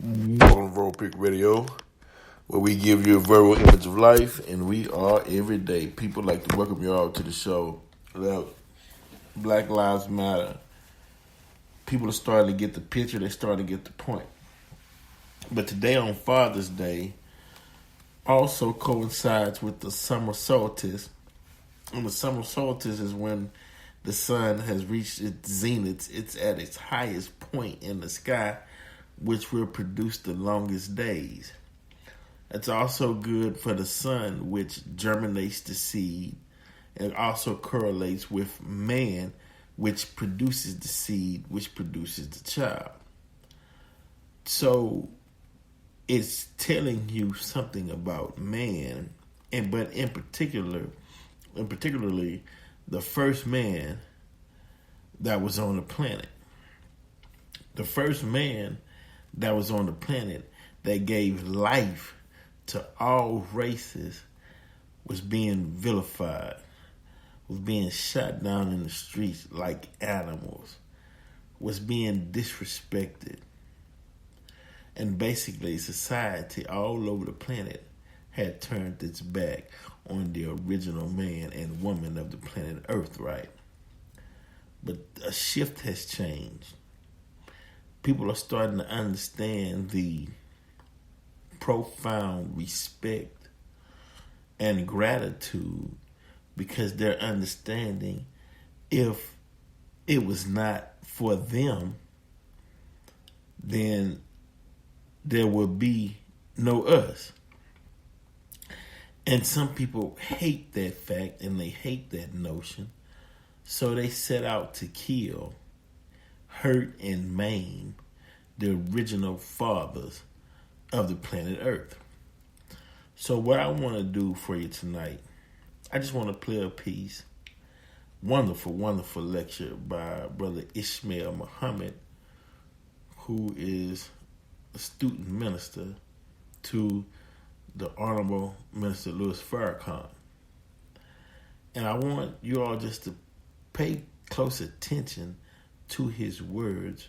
Welcome to Verbal Pick Radio, where we give you a verbal image of life, and we are everyday. People like to welcome you all to the show. Look, Black Lives Matter. People are starting to get the picture. They're starting to get the point. But today on Father's Day also coincides with the summer solstice. And the summer solstice is when the sun has reached its zenith. It's at its highest point in the sky, which will produce the longest days. It's also good for the sun, which germinates the seed, and also correlates with man, which produces the seed, which produces the child. So it's telling you something about man, but in particularly the first man that was on the planet. The first man that was on the planet that gave life to all races was being vilified, was being shot down in the streets like animals, was being disrespected. And basically society all over the planet had turned its back on the original man and woman of the planet Earth, right? But a shift has changed. People are starting to understand the profound respect and gratitude because they're understanding if it was not for them, then there would be no us. And some people hate that fact and they hate that notion, so they set out to kill, hurt, and maim the original fathers of the planet Earth. So what I want to do for you tonight, I just want to play a piece. Wonderful, wonderful lecture by Bro.Ishmael Muhammad, who is a student minister to the Honorable Minister Louis Farrakhan. And I want you all just to pay close attention to his words,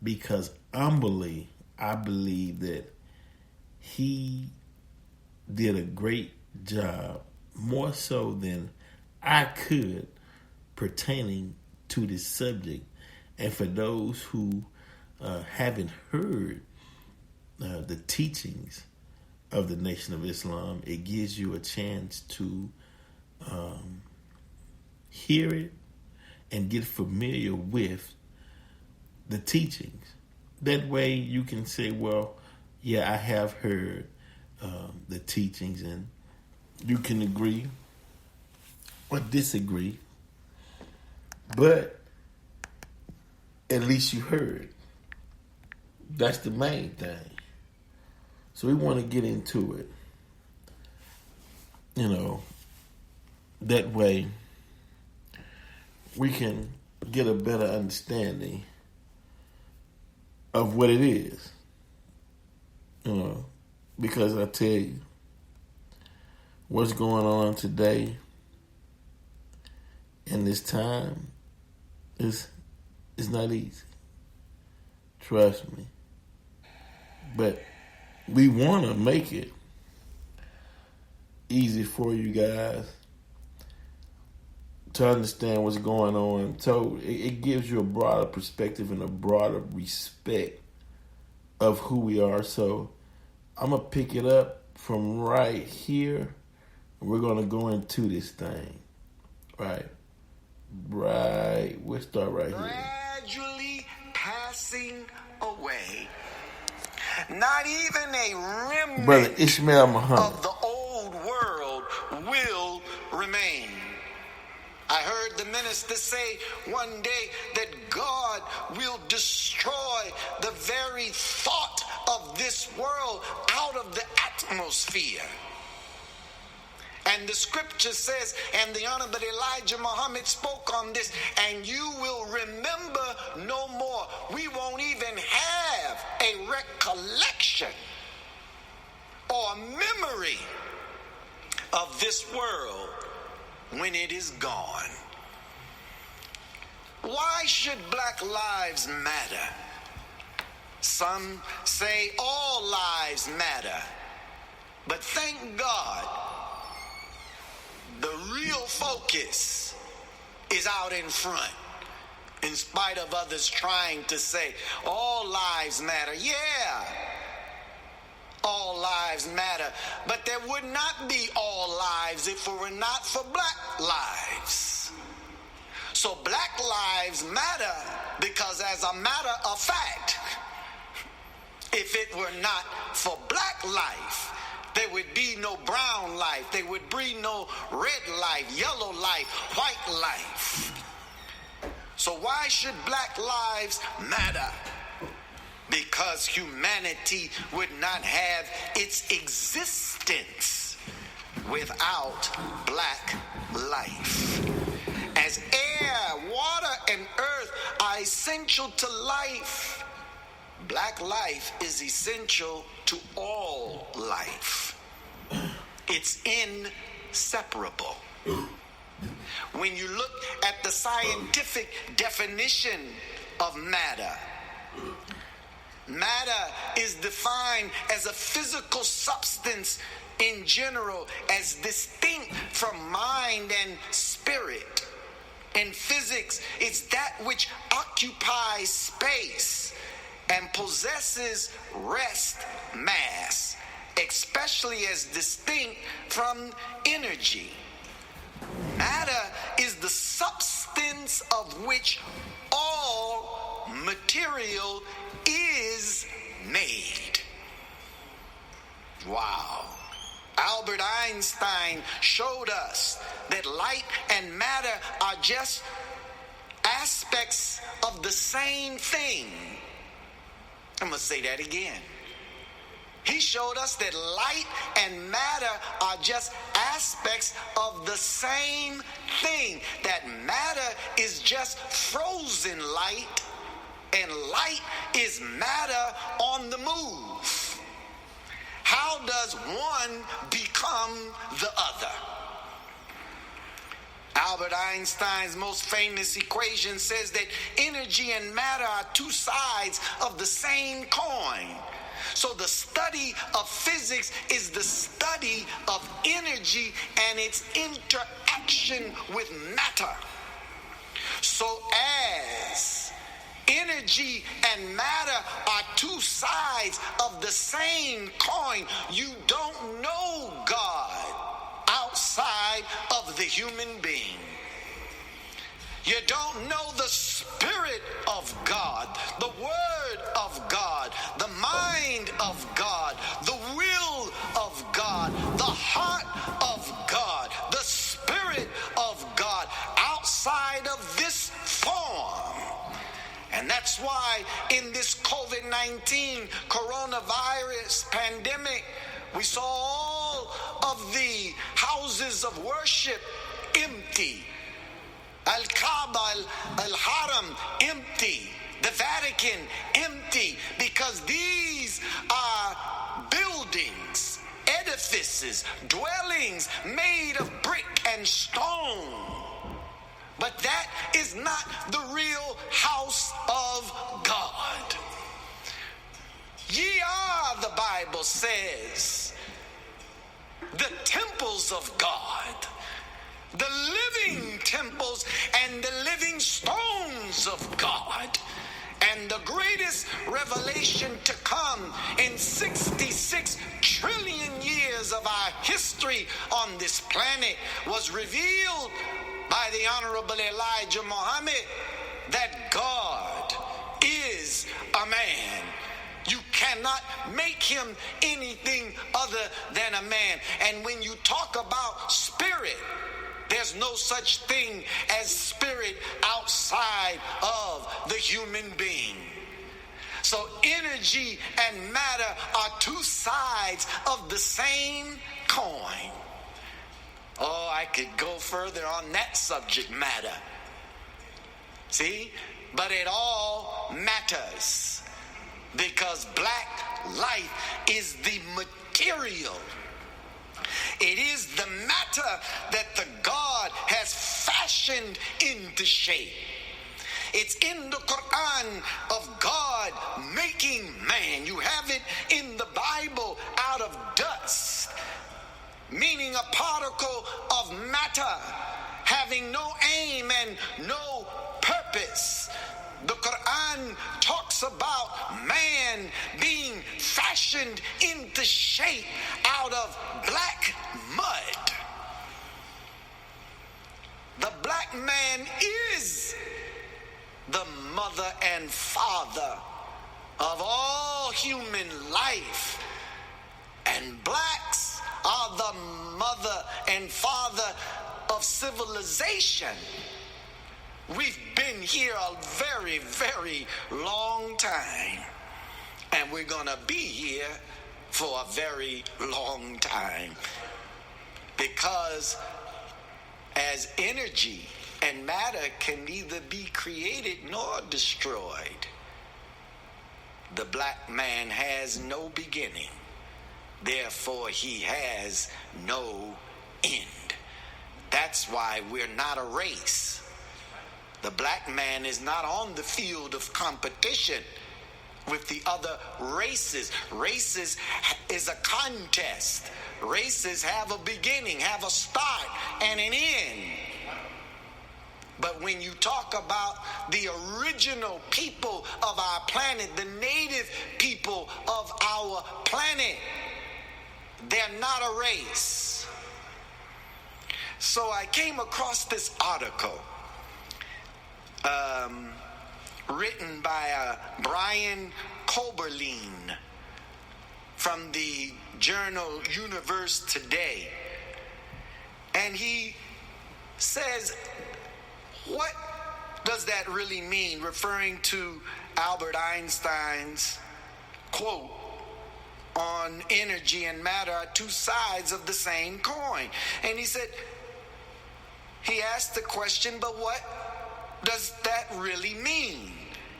because humbly, I believe that he did a great job, more so than I could, pertaining to this subject. And for those who haven't heard the teachings of the Nation of Islam, it gives you a chance to hear it and get familiar with the teachings. That way you can say, well, yeah, I have heard the teachings, and you can agree or disagree, but at least you heard. That's the main thing. So we want to get into it. That way we can get a better understanding of what it is. Because I tell you, what's going on today in this time is not easy. Trust me. But we want to make it easy for you guys to understand what's going on. So it gives you a broader perspective and a broader respect of who we are. So I'm going to pick it up from right here. We're going to go into this thing. Right. We'll start right here. Gradually passing away. Not even a remnant Bro.Ishmael Muhammad of the old world will remain. I heard the minister say one day that God will destroy the very thought of this world out of the atmosphere. And the scripture says, and the Honorable Elijah Muhammad spoke on this, and you will remember no more. We won't even have a recollection or memory of this world when it is gone. Why should Black Lives matter? Some say all lives matter. But thank God, the real focus is out in front. In spite of others trying to say all lives matter. Yeah, all lives matter. But there would not be all lives if it were not for black lives. So black lives matter because, as a matter of fact, if it were not for black life, there would be no brown life. There would be no red life, yellow life, white life. So why should black lives matter? Because humanity would not have its existence without black life. As air, water, and earth are essential to life, black life is essential to all life. It's inseparable. When you look at the scientific definition of matter, matter is defined as a physical substance in general, as distinct from mind and spirit. In physics, it's that which occupies space and possesses rest mass, especially as distinct from energy. Matter is the substance of which all material is made. Wow. Albert Einstein showed us that light and matter are just aspects of the same thing. I'm going to say that again. He showed us that light and matter are just aspects of the same thing. That matter is just frozen light, and light is matter on the move. How does one become the other? Albert Einstein's most famous equation says that energy and matter are two sides of the same coin. So the study of physics is the study of energy and its interaction with matter. So as energy and matter are two sides of the same coin, you don't know God outside of the human being. You don't know the Spirit of God, the Word of God, the mind of God, the will of God, the heart of God, the Spirit of God outside of this form. And that's why in this COVID-19 coronavirus pandemic, we saw all of the houses of worship empty. Al-Kaaba, Al-Haram, empty. The Vatican, empty. Because these are buildings, edifices, dwellings made of brick and stone. But that is not the real house of God. Ye are, the Bible says, the temples of God, the living temples and the living stones of God. And the greatest revelation to come in 66 trillion years of our history on this planet was revealed by the Honorable Elijah Muhammad, that God is a man. You cannot make him anything other than a man. And when you talk about spirit, there's no such thing as spirit outside of the human being. So energy and matter are two sides of the same coin. Oh, I could go further on that subject matter. See? But it all matters. Because black life is the material. It is the matter that the God has fashioned into shape. It's in the Quran of God making man. You have it in the Bible out of dust, meaning a particle of matter having no aim and no purpose. The Quran talks about man being fashioned into shape out of black mud. The black man is the mother and father of all human life, and blacks are the mother and father of civilization. We've been here a very, very long time, and we're going to be here for a very long time, because as energy and matter can neither be created nor destroyed, the black man has no beginning, therefore he has no end. That's why we're not a race. The black man is not on the field of competition with the other races. Races is a contest. Races have a beginning, have a start, and an end. But when you talk about the original people of our planet, the native people of our planet, they're not a race. So I came across this article written by Brian Koberline from the journal Universe Today. And he says, what does that really mean? Referring to Albert Einstein's quote on energy and matter are two sides of the same coin. And he said, he asked the question, but what does that really mean?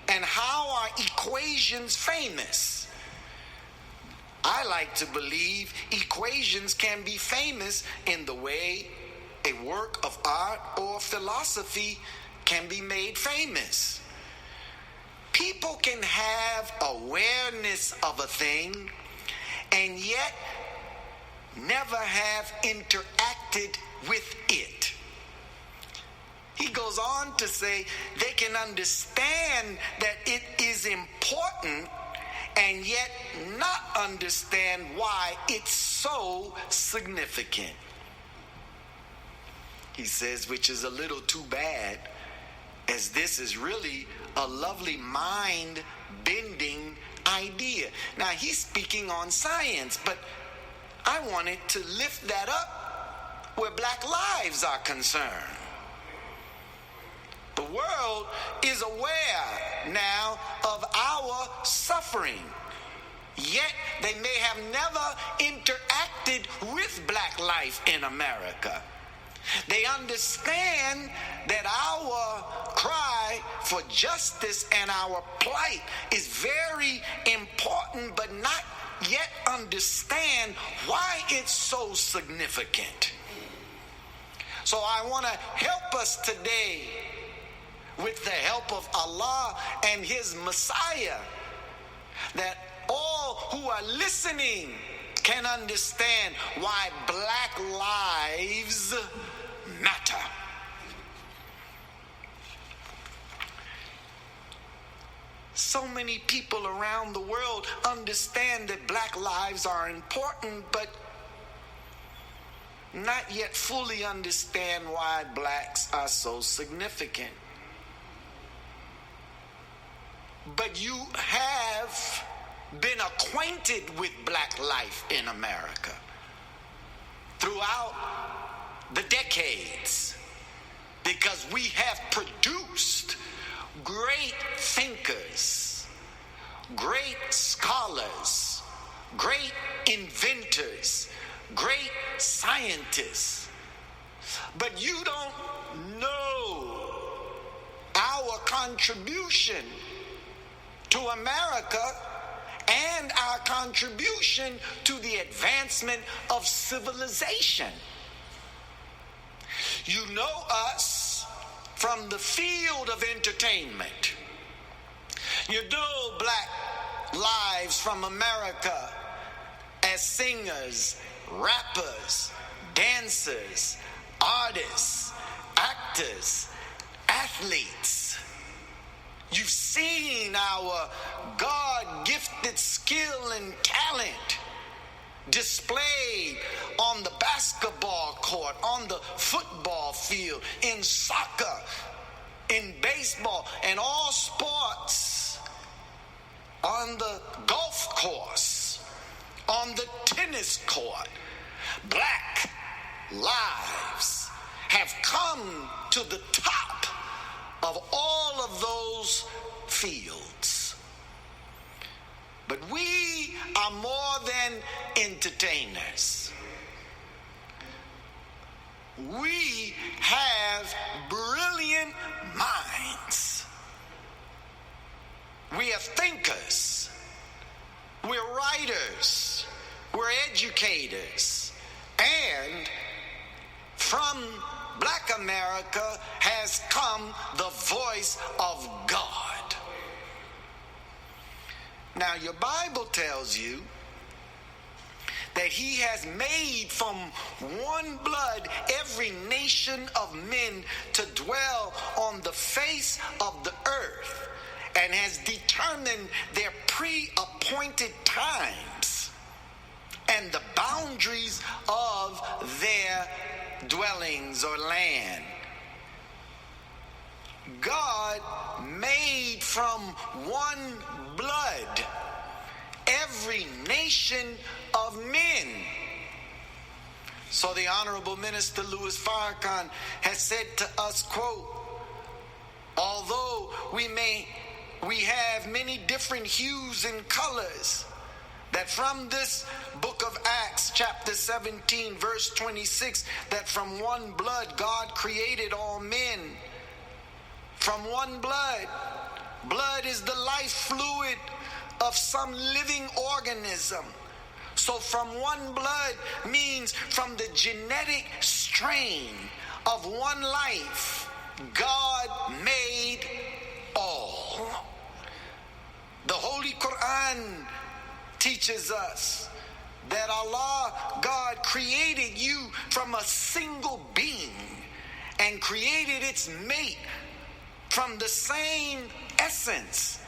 And how are equations famous? I like to believe equations can be famous in the way a work of art or philosophy can be made famous. People can have awareness of a thing and yet never have interacted with it. He goes on to say they can understand that it is important and yet not understand why it's so significant. He says, which is a little too bad, as this is really a lovely mind-bending idea. Now, he's speaking on science, but I wanted to lift that up where black lives are concerned. The world is aware now of our suffering, yet they may have never interacted with black life in America. They understand that our cry for justice and our plight is very important, but not yet understand why it's so significant. So I want to help us today with the help of Allah and His Messiah, that all who are listening can understand why black lives matter. So many people around the world understand that black lives are important, but not yet fully understand why blacks are so significant. But you have been acquainted with black life in America throughout the decades, because we have produced great thinkers, great scholars, great inventors, great scientists. But you don't know our contribution to America and our contribution to the advancement of civilization. You know us from the field of entertainment. You know Black lives from America as singers, rappers, dancers, artists, actors, athletes. You've seen our God-gifted skill and talent displayed on the basketball court, on the football field, in soccer, in baseball, and all sports, on the golf course, on the tennis court. Black lives have come to the top of all of those fields. But we are more than entertainers. We have brilliant minds. We are thinkers. We're writers. We're educators. And from Black America has come the voice of God. Now, your Bible tells you that he has made from one blood every nation of men to dwell on the face of the earth, and has determined their pre-appointed times and the boundaries of their dwellings or land. God made from one blood every nation of men. So the Honorable Minister Louis Farrakhan has said to us, quote, although we have many different hues and colors, that from this book of Acts, chapter 17, verse 26, that from one blood God created all men. From one blood. Blood is the life fluid of some living organism. So from one blood means from the genetic strain of one life, God made all. The Holy Quran teaches us that Allah, God, created you from a single being and created its mate from the same essence.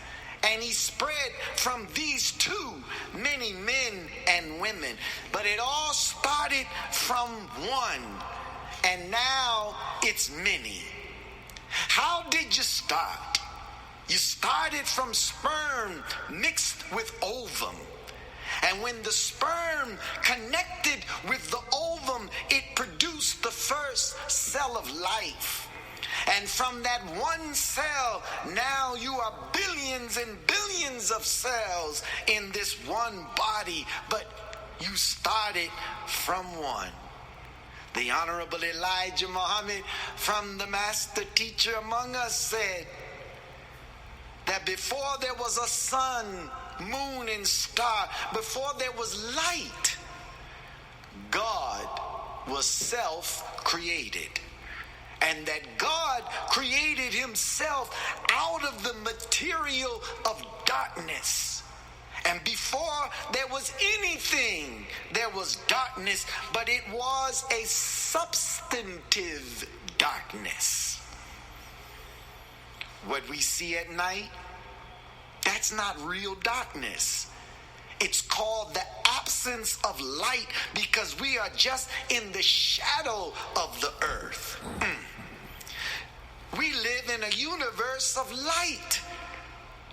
And he spread from these two many men and women. But it all started from one, and now it's many. How did you start? You started from sperm mixed with ovum. And when the sperm connected with the ovum, it produced the first cell of life. And from that one cell, now you are billions and billions of cells in this one body. But you started from one. The Honorable Elijah Muhammad, from the master teacher among us, said that before there was a sun, moon, and star, before there was light, God was self-created. And that God created himself out of the material of darkness. And before there was anything, there was darkness, but it was a substantive darkness. What we see at night, that's not real darkness. It's called the absence of light because we are just in the shadow of the earth. We live in a universe of light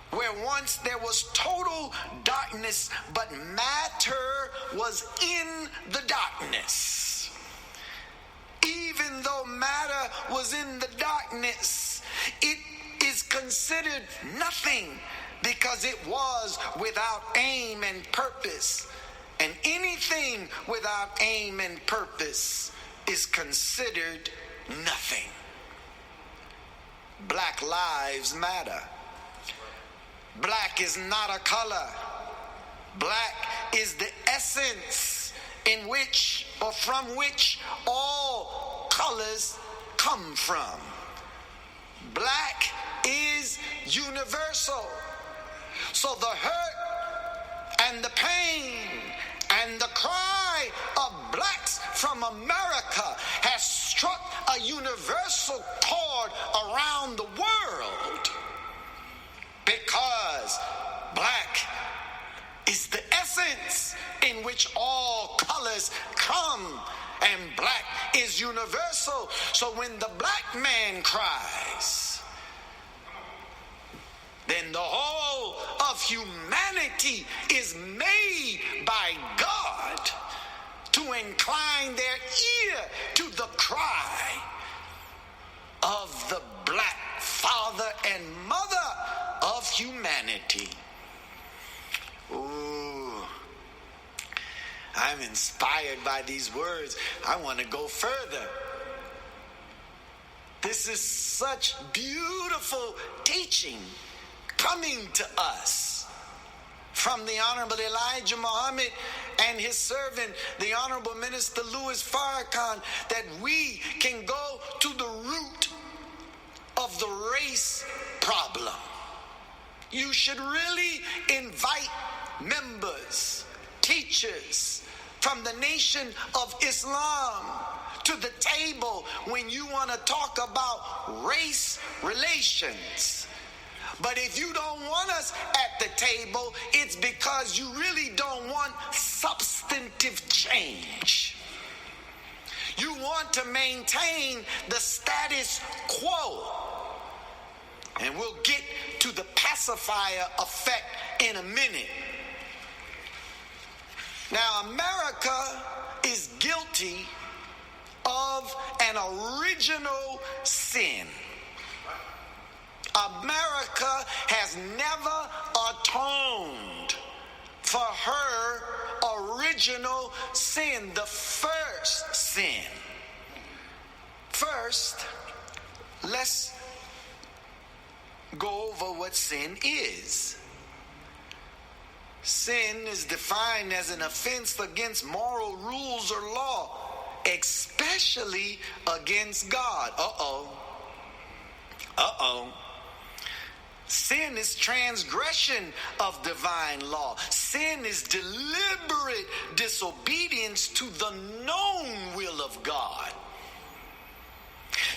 where once there was total darkness, but matter was in the darkness. Even though matter was in the darkness, it is considered nothing because it was without aim and purpose. And anything without aim and purpose is considered nothing. Black lives matter. Black is not a color. Black is the essence in which or from which all colors come from. Black is universal. So the hurt and the pain and the cry of blacks from America has struck a universal chord around the world, because black is the essence in which all colors come, and black is universal. So when the black man cries, then the whole of humanity is made by God to incline their ear to the cry of the black father and mother of humanity. Ooh, I'm inspired by these words. I want to go further. This is such beautiful teaching coming to us from the Honorable Elijah Muhammad and his servant, the Honorable Minister Louis Farrakhan, that we can go to the root of the race problem. You should really invite members, teachers from the Nation of Islam to the table when you want to talk about race relations. But if you don't want us at the table, it's because you really don't want substantive change. You want to maintain the status quo. And we'll get to the pacifier effect in a minute. Now, America is guilty of an original sin. America has never atoned for her original sin, the first sin. First, let's go over what sin is. Sin is defined as an offense against moral rules or law, especially against God. Sin is transgression of divine law. Sin is deliberate disobedience to the known will of God.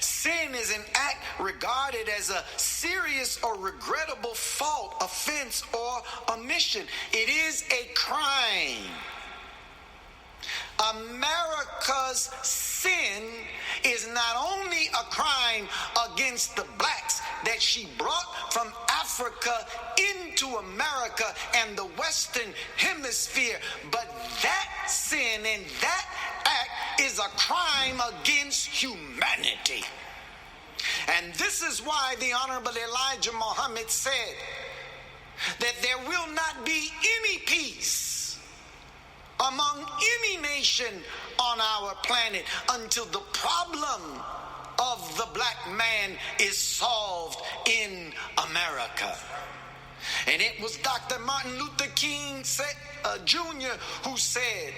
Sin is an act regarded as a serious or regrettable fault, offense, or omission. It is a crime. America's sin is not only a crime against the blacks that she brought from Africa into America and the Western Hemisphere, but that sin and that act is a crime against humanity. And this is why the Honorable Elijah Muhammad said that there will not be any peace among any nation on our planet until the problem of the black man is solved in America. And it was Dr. Martin Luther King Jr. who said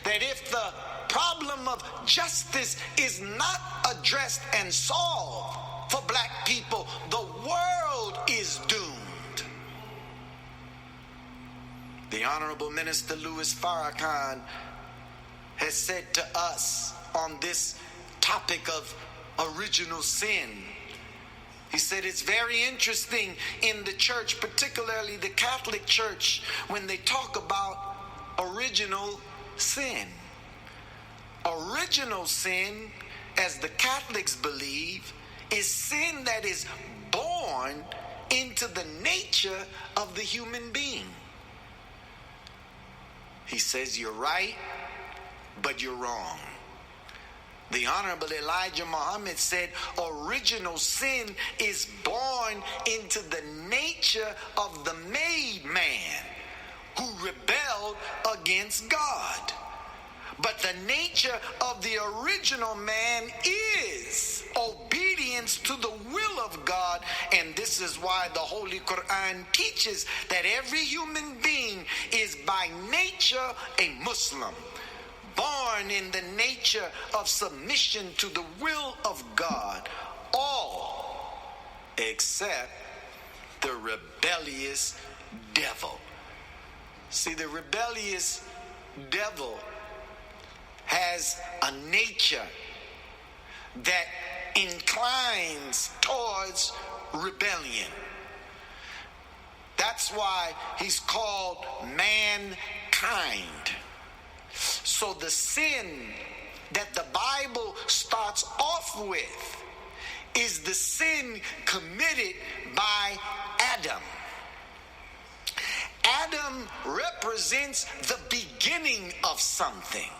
that if the problem of justice is not addressed and solved for black people, the world is doomed. The Honorable Minister Louis Farrakhan has said to us on this topic of original sin, he said it's very interesting in the church, particularly the Catholic Church, when they talk about original sin. Original sin, as the Catholics believe, is sin that is born into the nature of the human being. He says you're right, but you're wrong. The Honorable Elijah Muhammad said original sin is born into the nature of the made man who rebelled against God. But the nature of the original man is obedience to the will of God. And this is why the Holy Quran teaches that every human being is by nature a Muslim, born in the nature of submission to the will of God. All except the rebellious devil. See, the rebellious devil has a nature that inclines towards rebellion. That's why he's called mankind. So the sin that the Bible starts off with is the sin committed by Adam. Adam represents the beginning of something.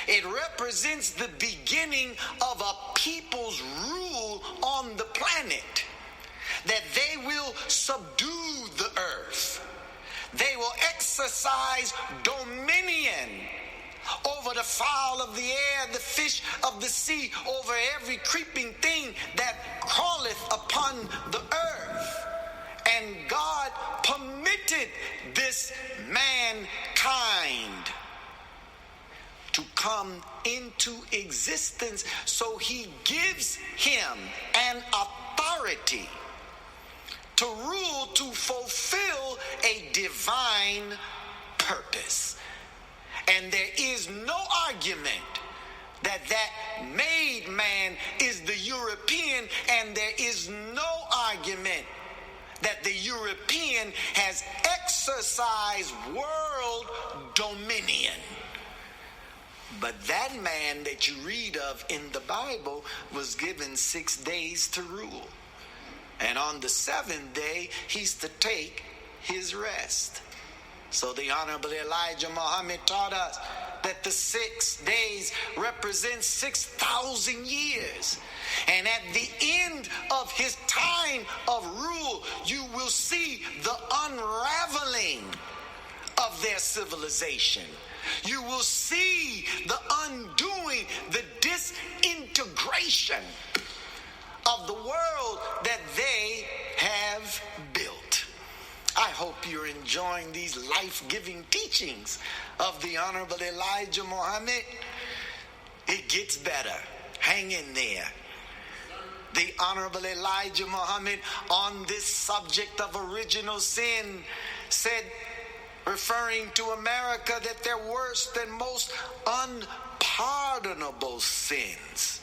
It represents the beginning of a people's rule on the planet, that they will subdue the earth. They will exercise dominion over the fowl of the air, the fish of the sea, over every creeping thing that crawleth upon the earth. And God permitted this mankind to come into existence, so he gives him an authority to rule, to fulfill a divine purpose. And there is no argument that made man is the European, and there is no argument that the European has exercised world dominion. But that man that you read of in the Bible was given 6 days to rule. And on the seventh day, he's to take his rest. So the Honorable Elijah Muhammad taught us that the 6 days represent 6,000 years. And at the end of his time of rule, you will see the unraveling of their civilization. You will see the undoing, the disintegration of the world that they have built. I hope you're enjoying these life-giving teachings of the Honorable Elijah Muhammad. It gets better. Hang in there. The Honorable Elijah Muhammad on this subject of original sin said, referring to America, that their worst and most unpardonable sins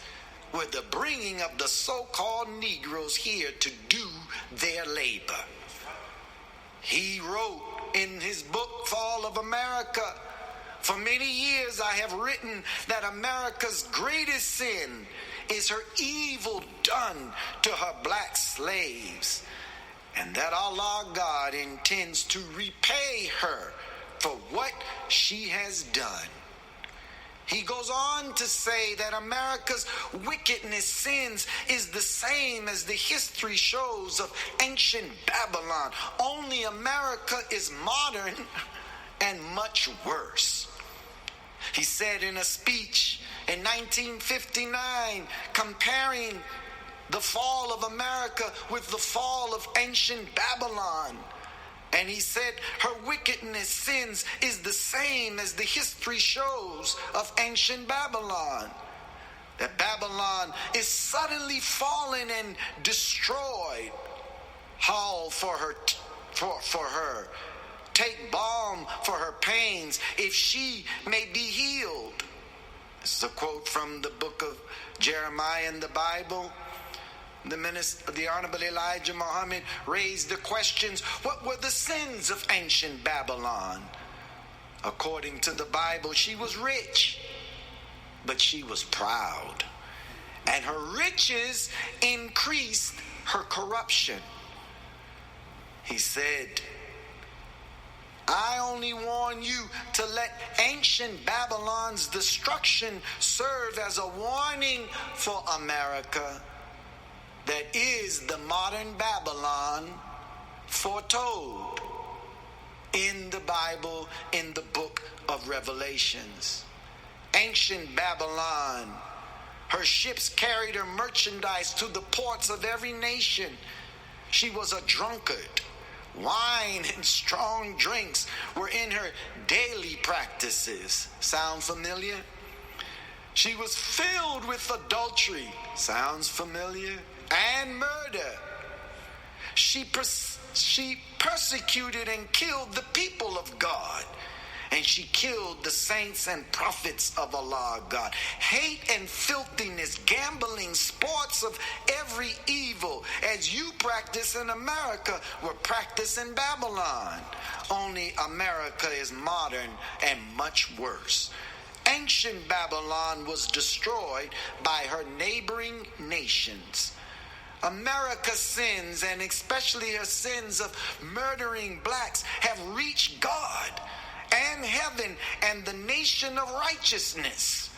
were the bringing of the so-called Negroes here to do their labor. He wrote in his book, Fall of America, for many years I have written that America's greatest sin is her evil done to her black slaves, and that Allah God intends to repay her for what she has done. He goes on to say that America's wickedness, sins, is the same as the history shows of ancient Babylon. Only America is modern and much worse. He said in a speech in 1959, comparing the fall of America with the fall of ancient Babylon. And he said her wickedness, sins, is the same as the history shows of ancient Babylon. That Babylon is suddenly fallen and destroyed. Howl for her. Take balm for her pains, if she may be healed. This is a quote from the book of Jeremiah in the Bible. The Honorable Elijah Muhammad raised the questions, what were the sins of ancient Babylon? According to the Bible, she was rich, but she was proud. And her riches increased her corruption. He said, I only warn you to let ancient Babylon's destruction serve as a warning for America, that is the modern Babylon foretold in the Bible, in the book of Revelations. Ancient Babylon, her ships carried her merchandise to the ports of every nation. She was a drunkard. Wine and strong drinks were in her daily practices. Sound familiar? She was filled with adultery. Sounds familiar? And murder. She persecuted and killed the people of God. And she killed the saints and prophets of Allah God. Hate and filthiness, gambling, sports of every evil, as you practice in America, were practiced in Babylon. Only America is modern and much worse. Ancient Babylon was destroyed by her neighboring nations. America's sins, and especially her sins of murdering blacks, have reached God and heaven and the nation of righteousness.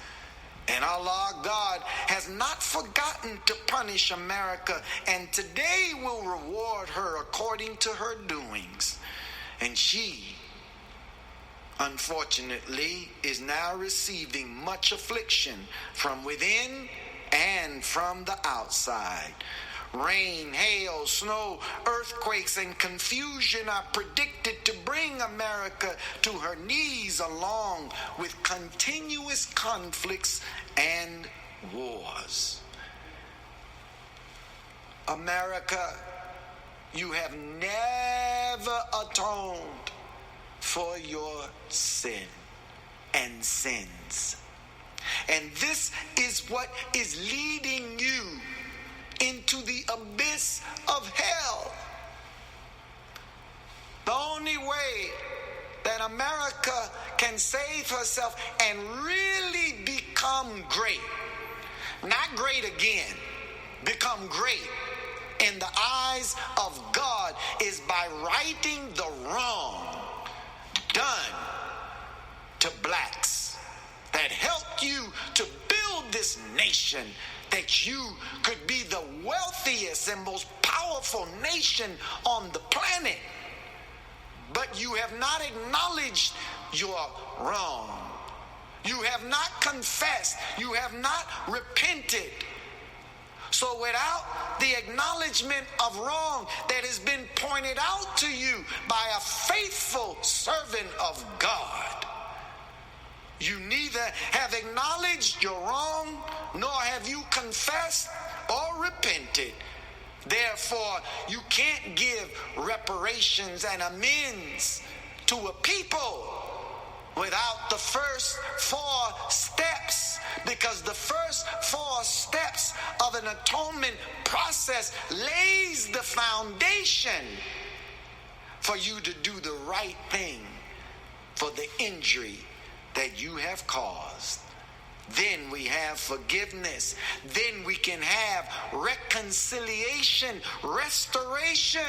And Allah God has not forgotten to punish America, and today will reward her according to her doings. And she, unfortunately, is now receiving much affliction from within and from the outside. Rain, hail, snow, earthquakes, and confusion are predicted to bring America to her knees, along with continuous conflicts and wars. America, you have never atoned for your sin and sins. And this is what is leading you into the abyss of hell. The only way that America can save herself and really become great, not great again, become great in the eyes of God, is by righting the wrong done to blacks that helped you to build this nation, that you could be the wealthiest and most powerful nation on the planet. But you have not acknowledged your wrong. You have not confessed. You have not repented. So without the acknowledgement of wrong that has been pointed out to you by a faithful servant of God, you neither have acknowledged your wrong, nor have you confessed or repented. Therefore, you can't give reparations and amends to a people without the first 4 steps, because the first 4 steps of an atonement process lays the foundation for you to do the right thing for the injury that you have caused. Then we have forgiveness. Then we can have reconciliation, restoration,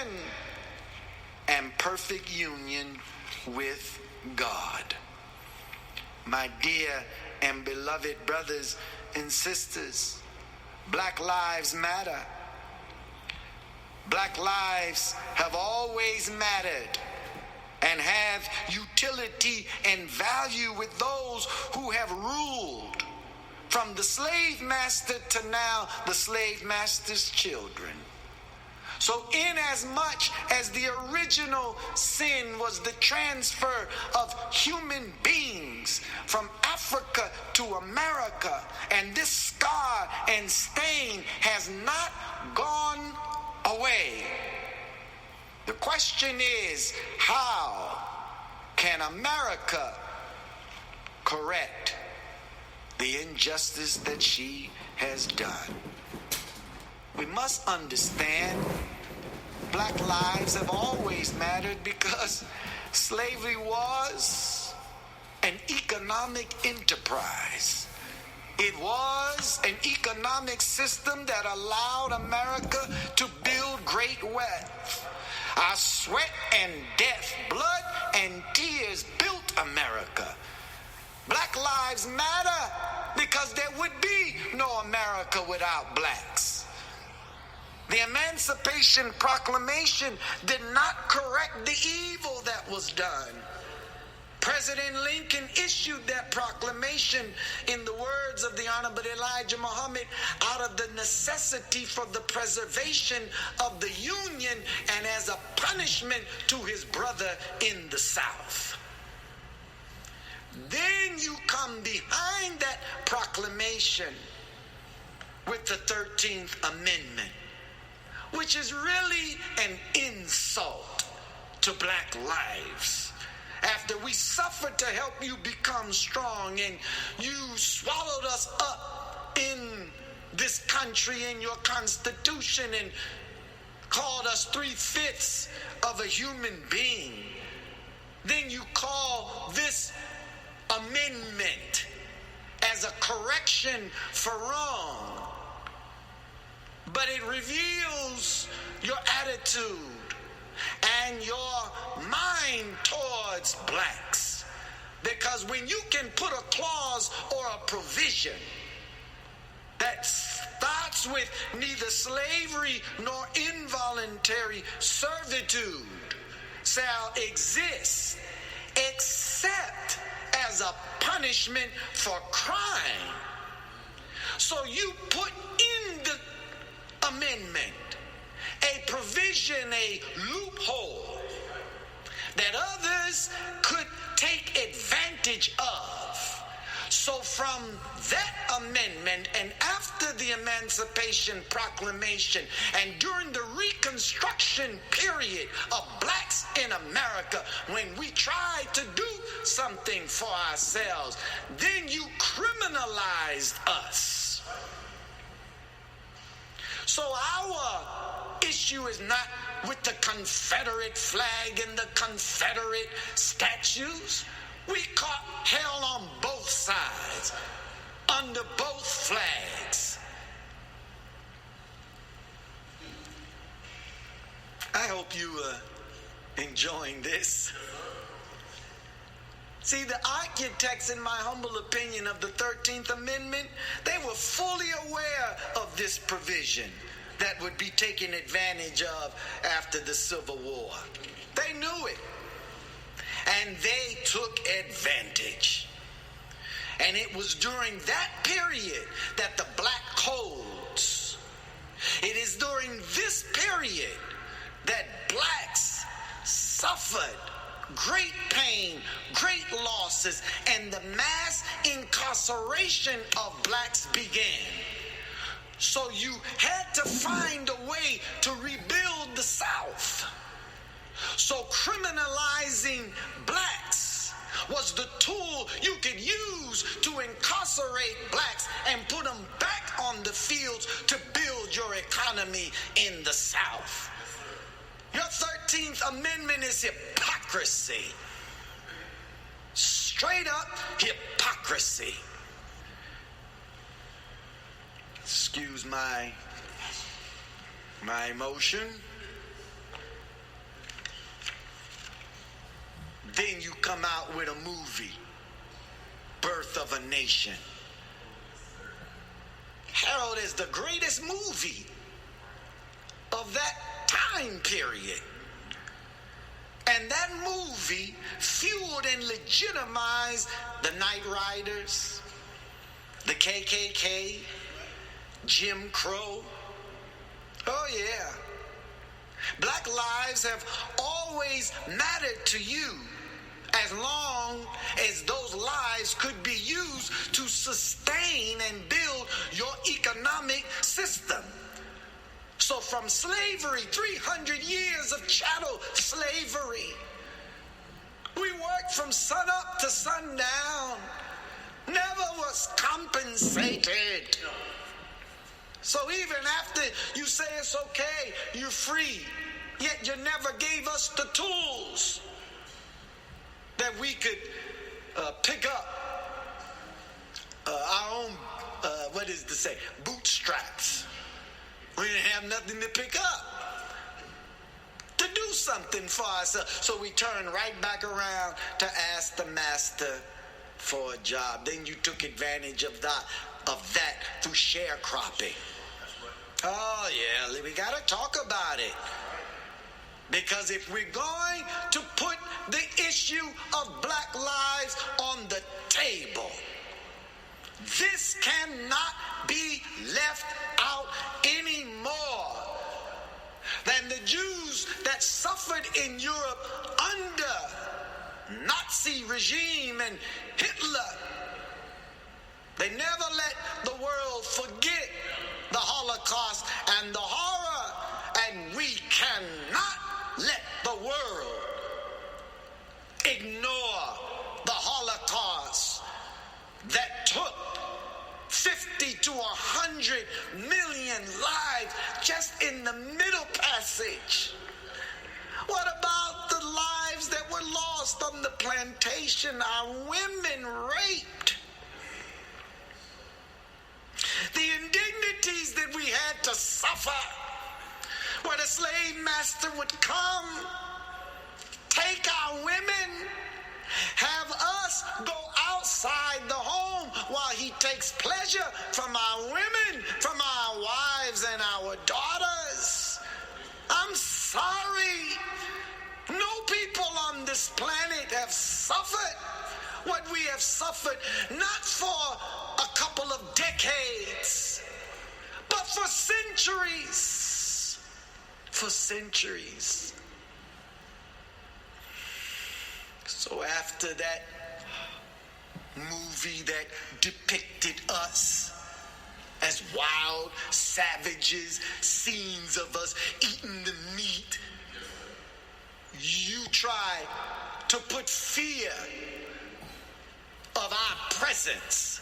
and perfect union with God. My dear and beloved brothers and sisters, Black lives matter. Black lives have always mattered and have utility and value with those who have ruled, from the slave master to now the slave master's children. So inasmuch as the original sin was the transfer of human beings from Africa to America, and this scar and stain has not gone away, the question is, how can America correct the injustice that she has done? We must understand Black lives have always mattered, because slavery was an economic enterprise. It was an economic system that allowed America to build great wealth. Our sweat and death, blood and tears built America. Black lives matter because there would be no America without blacks. The Emancipation Proclamation did not correct the evil that was done. President Lincoln issued that proclamation, in the words of the Honorable Elijah Muhammad, out of the necessity for the preservation of the Union and as a punishment to his brother in the South. Then you come behind that proclamation with the 13th Amendment, which is really an insult to black lives. After we suffered to help you become strong and you swallowed us up in this country in your constitution and called us 3/5 of a human being, then you call this amendment as a correction for wrong. But it reveals your attitude and your mind towards blacks. Because when you can put a clause or a provision that starts with neither slavery nor involuntary servitude shall exist except as a punishment for crime. So you put in the amendment a provision, a loophole that others could take advantage of. So from that amendment and after the Emancipation Proclamation and during the Reconstruction period of blacks in America, when we tried to do something for ourselves, then you criminalized us. So our issue is not with the Confederate flag and the Confederate statues. We caught hell on both sides, under both flags. I hope you are enjoying this. See, the architects, in my humble opinion, of the 13th Amendment, they were fully aware of this provision that would be taken advantage of after the Civil War. They knew it. And they took advantage. And it was during that period that the black codes, it is during this period that blacks suffered great pain, great losses, and the mass incarceration of blacks began. So you had to find a way to rebuild the South. So criminalizing blacks was the tool you could use to incarcerate blacks and put them back on the fields to build your economy in the South. Your 13th Amendment is hypocrisy. Straight up hypocrisy. Excuse my emotion. Then you come out with a movie, Birth of a Nation. Harold is the greatest movie of that time period. And that movie fueled and legitimized the Night Riders, the KKK, Jim Crow. Oh yeah. Black lives have always mattered to you as long as those lives could be used to sustain and build your economic system. So from slavery, 300 years of chattel slavery, we worked from sun up to sundown, never was compensated. So even after you say it's okay, you're free, yet you never gave us the tools that we could pick up our own, bootstraps. We didn't have nothing to pick up to do something for ourselves. So we turned right back around to ask the master for a job. Then you took advantage of that through sharecropping. Oh yeah, we gotta talk about it. Because if we're going to put the issue of black lives on the table, this cannot be left out any more than the Jews that suffered in Europe under Nazi regime and Hitler. They never let the world forget the Holocaust and the horror cannot let the world ignore the Holocaust that took 50 to 100 million lives just in the Middle Passage. What about the lives that were lost on the plantation? Our women raped. The indignities that we had to suffer, where the slave master would come, take our women, have us go outside the home while he takes pleasure from our women, from our wives and our daughters. I'm sorry. No people on this planet have suffered what we have suffered, not for a couple of decades, but for centuries. For centuries. So after that movie that depicted us as wild savages, scenes of us eating the meat, you try to put fear of our presence,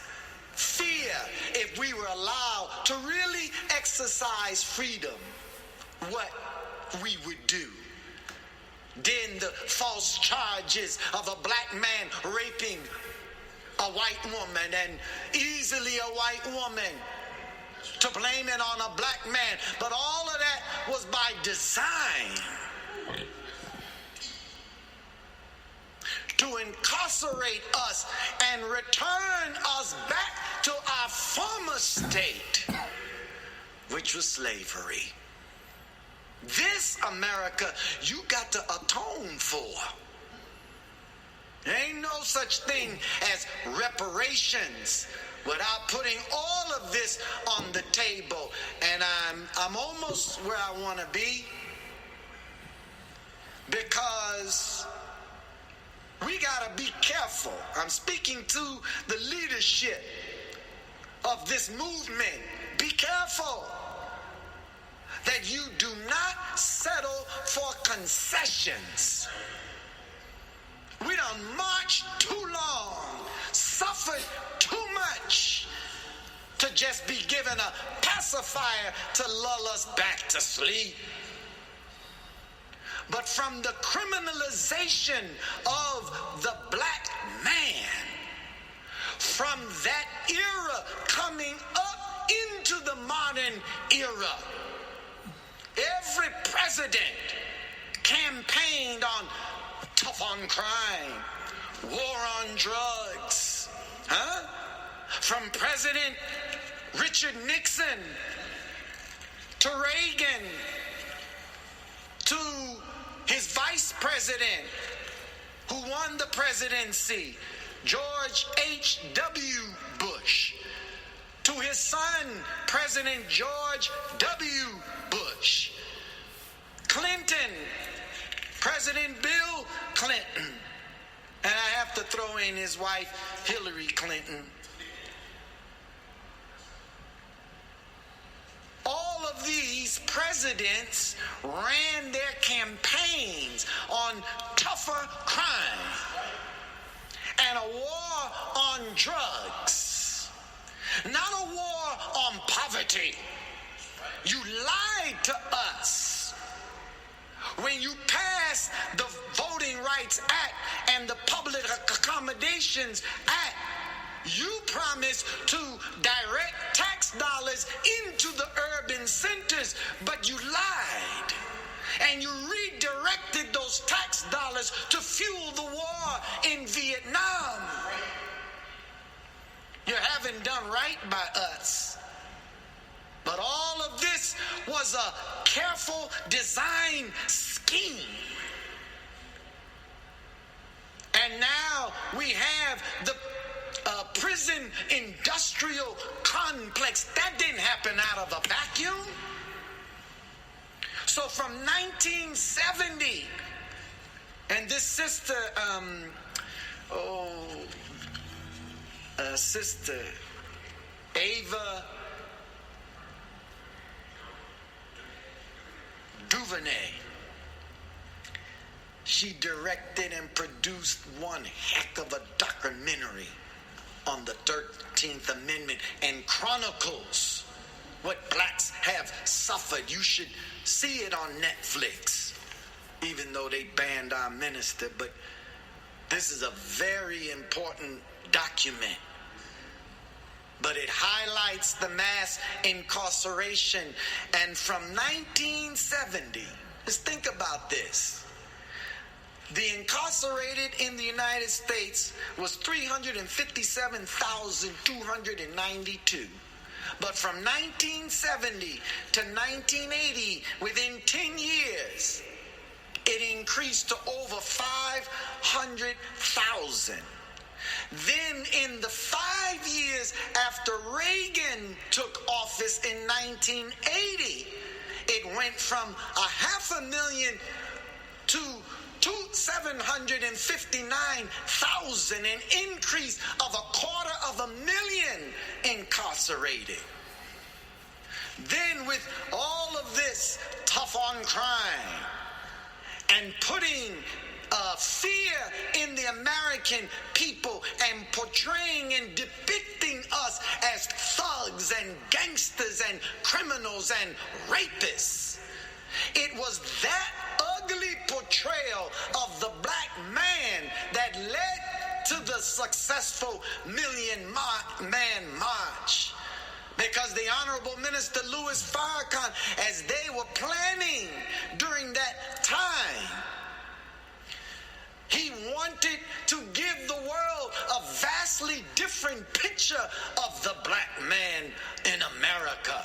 fear if we were allowed to really exercise freedom, what we would do. Then the false charges of a black man raping a white woman, and easily a white woman to blame it on a black man. But all of that was by design, to incarcerate us and return us back to our former state, which was slavery. This America, you got to atone for. There ain't no such thing as reparations without putting all of this on the table. And I'm almost where I want to be, because we got to be careful. I'm speaking to the leadership of this movement. Be careful that you do not settle for concessions. We done marched too long, suffered too much to just be given a pacifier to lull us back to sleep. But from the criminalization of the black man, from that era coming up into the modern era, every president campaigned on tough on crime, war on drugs. From President Richard Nixon to Reagan to his vice president who won the presidency, George H.W. Bush, to his son, President George W. Bush, Clinton, President Bill Clinton, and I have to throw in his wife, Hillary Clinton. All of these presidents ran their campaigns on tougher crime and a war on drugs, not a war on poverty. You lied to us when you passed the Voting Rights Act and the Public Accommodations Act. You promised to direct tax dollars into the urban centers, but you lied. And you redirected those tax dollars to fuel the war in Vietnam. You haven't done right by us. But all of this was a careful design scheme. And now we have the prison industrial complex. That didn't happen out of a vacuum. So from 1970, and this sister, Sister Ava DuVernay, She directed and produced one heck of a documentary on the 13th Amendment and chronicles what blacks have suffered. You should see it on Netflix, even though they banned our minister. But this is a very important document. But it highlights the mass incarceration. And from 1970, just think about this. The incarcerated in the United States was 357,292. But from 1970 to 1980, within 10 years, it increased to over 500,000. Then in the 5 years after Reagan took office in 1980, it went from 500,000 to 759,000, an increase of 250,000 incarcerated. Then with all of this tough on crime and putting fear in the American people and portraying and depicting us as thugs and gangsters and criminals and rapists, it was that ugly portrayal of the black man that led to the successful Million Man March. Because the Honorable Minister Louis Farrakhan, as they were planning during that time, he wanted to give the world a vastly different picture of the black man in America.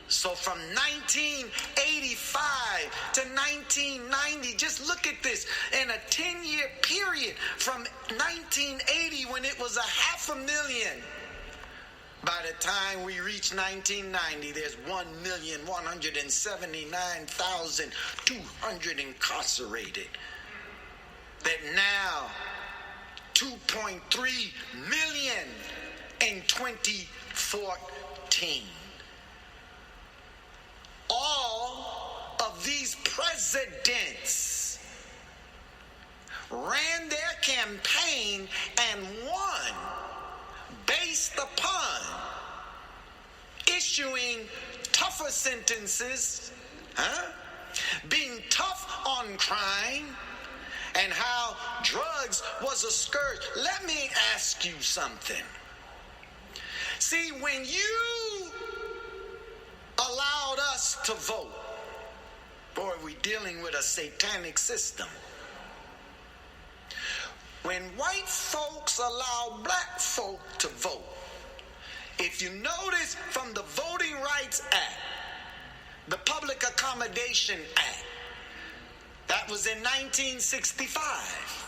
So from 1985 to 1990, just look at this. In a 10-year period from 1980, when it was 500,000, by the time we reach 1990, there's 1,179,200 incarcerated. That now 2.3 million in 2014. All of these presidents ran their campaign and won based upon issuing tougher sentences, being tough on crime, and how drugs was a scourge. Let me ask you something. See, when you allowed us to vote, boy, we're dealing with a satanic system. When white folks allow black folk to vote, if you notice from the Voting Rights Act, the Public Accommodation Act, that was in 1965.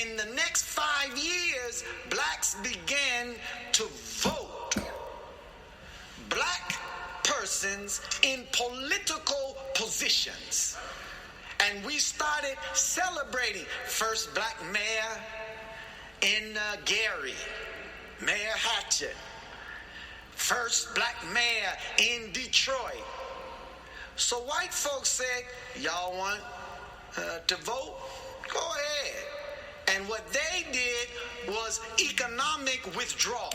In the next 5 years, blacks began to vote. Black persons in political positions. And we started celebrating first black mayor in Gary, Mayor Hatchett. First black mayor in Detroit. So white folks said, y'all want to vote? Go ahead. And what they did was economic withdrawal.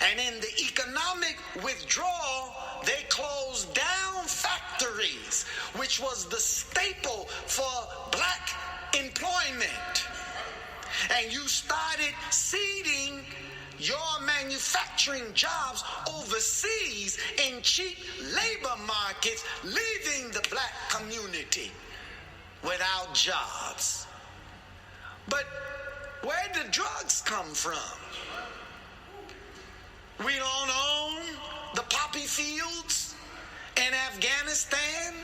And in the economic withdrawal, they closed down factories, which was the staple for black employment. And you started seeding your manufacturing jobs overseas in cheap labor markets, leaving the black community without jobs. But where did drugs come from? We don't own the poppy fields in Afghanistan.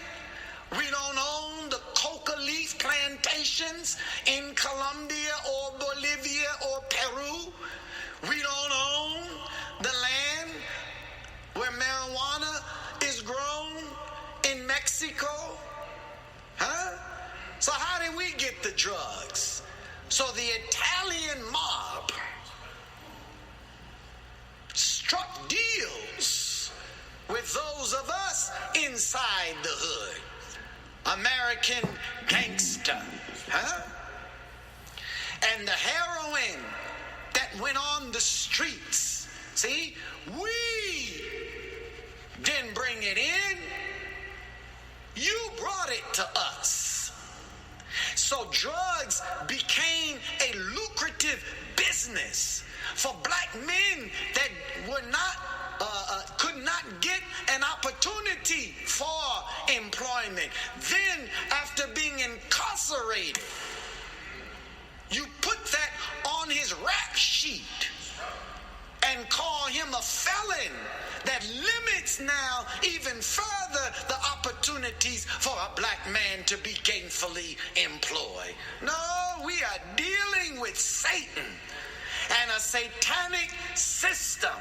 We don't own the coca leaf plantations in Colombia or Bolivia or Peru. We don't own the land where marijuana is grown in Mexico. So how did we get the drugs? So the Italian mob struck deals with those of us in inside the hood. American gangster. Huh? And the heroin that went on the streets. See, we didn't bring it in. You brought it to us. So drugs became a lucrative business for black men that were not, could not get an opportunity for employment. Then, after being incarcerated, you put that on his rap sheet and call him a felon. That limits now even further the opportunities for a black man to be gainfully employed. No, we are dealing with Satan and a satanic system.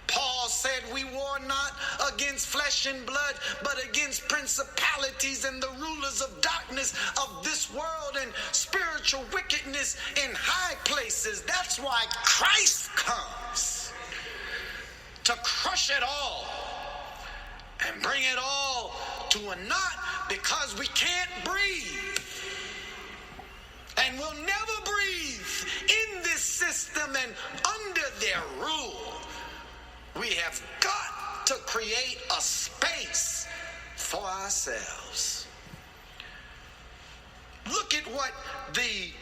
Paul said we war not against flesh and blood, but against principalities and the rulers of darkness of this world and spiritual wickedness in high places. That's why Christ comes to crush it all and bring it all to a knot, because we can't breathe. And we'll never breathe in this system and under their rule. We have got to create a space for ourselves. Look at what the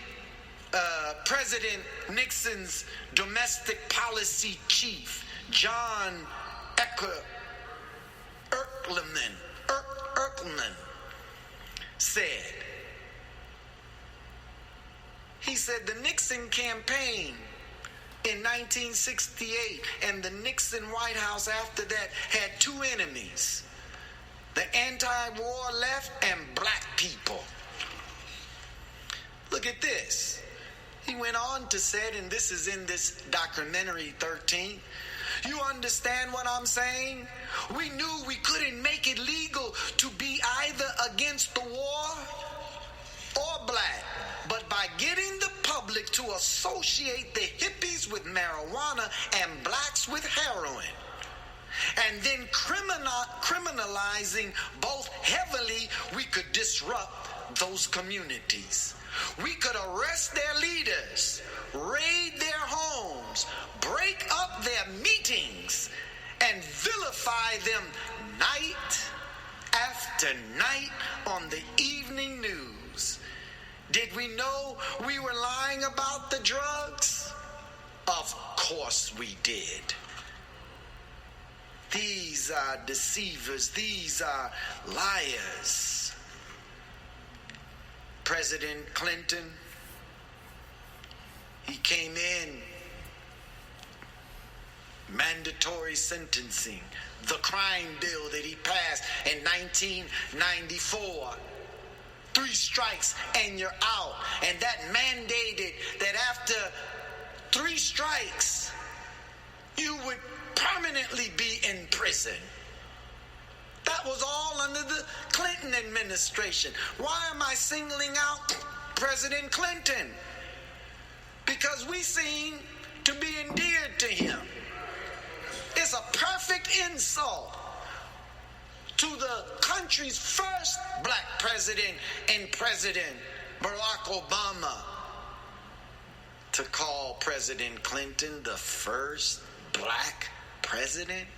President Nixon's domestic policy chief, John Erckman, said. He said the Nixon campaign in 1968 and the Nixon White House after that had two enemies: the anti-war left and black people. Look at this. He went on to say, and this is in this documentary 13, you understand what I'm saying? We knew we couldn't make it legal to be either against the war or black, but by getting the public to associate the hippies with marijuana and blacks with heroin, and then criminalizing both heavily, we could disrupt those communities. We could arrest their leaders, raid their homes, break up their meetings, and vilify them night after night on the evening news. Did we know we were lying about the drugs? Of course we did. These are deceivers. These are liars. President Clinton, he came in, mandatory sentencing, the crime bill that he passed in 1994. 3 strikes and you're out. And that mandated that after 3 strikes, you would permanently be in prison. That was all under the Clinton administration. Why am I singling out President Clinton? Because we seem to be endeared to him. It's a perfect insult to the country's first black president and President Barack Obama to call President Clinton the first black president.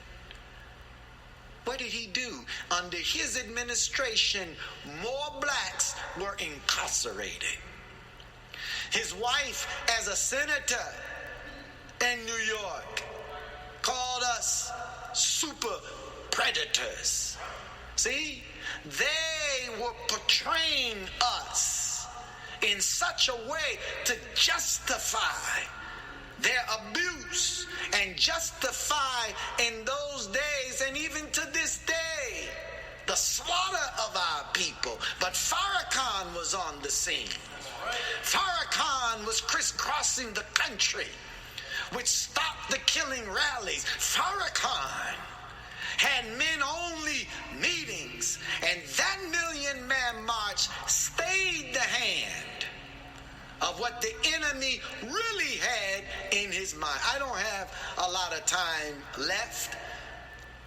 What did he do? Under his administration, more blacks were incarcerated. His wife, as a senator in New York, called us super predators. See? They were portraying us in such a way to justify their abuse and justify in those days and even to this day the slaughter of our people. But Farrakhan was on the scene. Farrakhan was crisscrossing the country, which stopped the killing rallies. Farrakhan had men-only meetings, and that million-man march stayed the hand of what the enemy really had in his mind. I don't have a lot of time left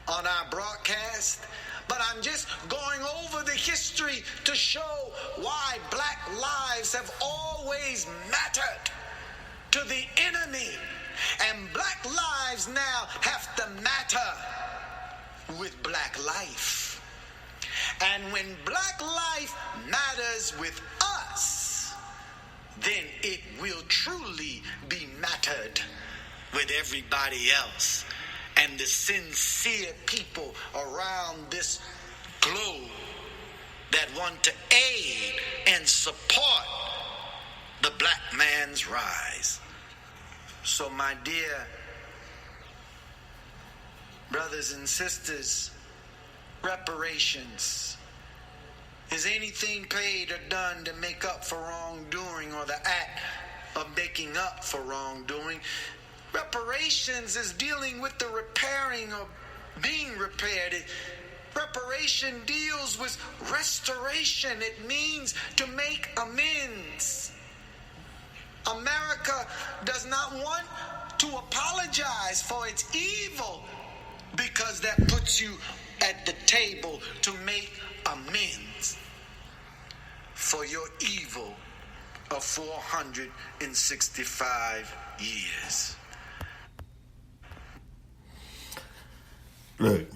on our broadcast. but I'm just going over the history to show why black lives have always mattered to the enemy. And black lives now have to matter with black life. And when black life matters with us, then it will truly be mattered with everybody else. And the sincere people around this globe that want to aid and support the black man's rise. So my dear brothers and sisters, reparations. Is anything paid or done to make up for wrongdoing or the act of making up for wrongdoing? Reparations is dealing with the repairing or being repaired. Reparation deals with restoration. It means to make amends. America does not want to apologize for its evil because that puts you at the table to make amends for your evil of 465 years. Look,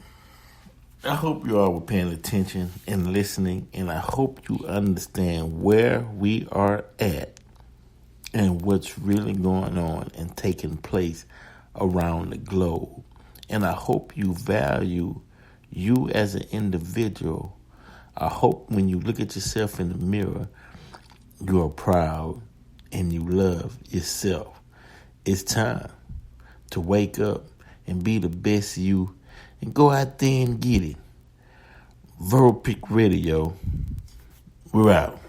I hope you all were paying attention and listening, and I hope you understand where we are at and what's really going on and taking place around the globe. And I hope you value you as an individual. I hope when you look at yourself in the mirror, you are proud and you love yourself. It's time to wake up and be the best you and go out there and get it. Verbal Pick Radio, we're out.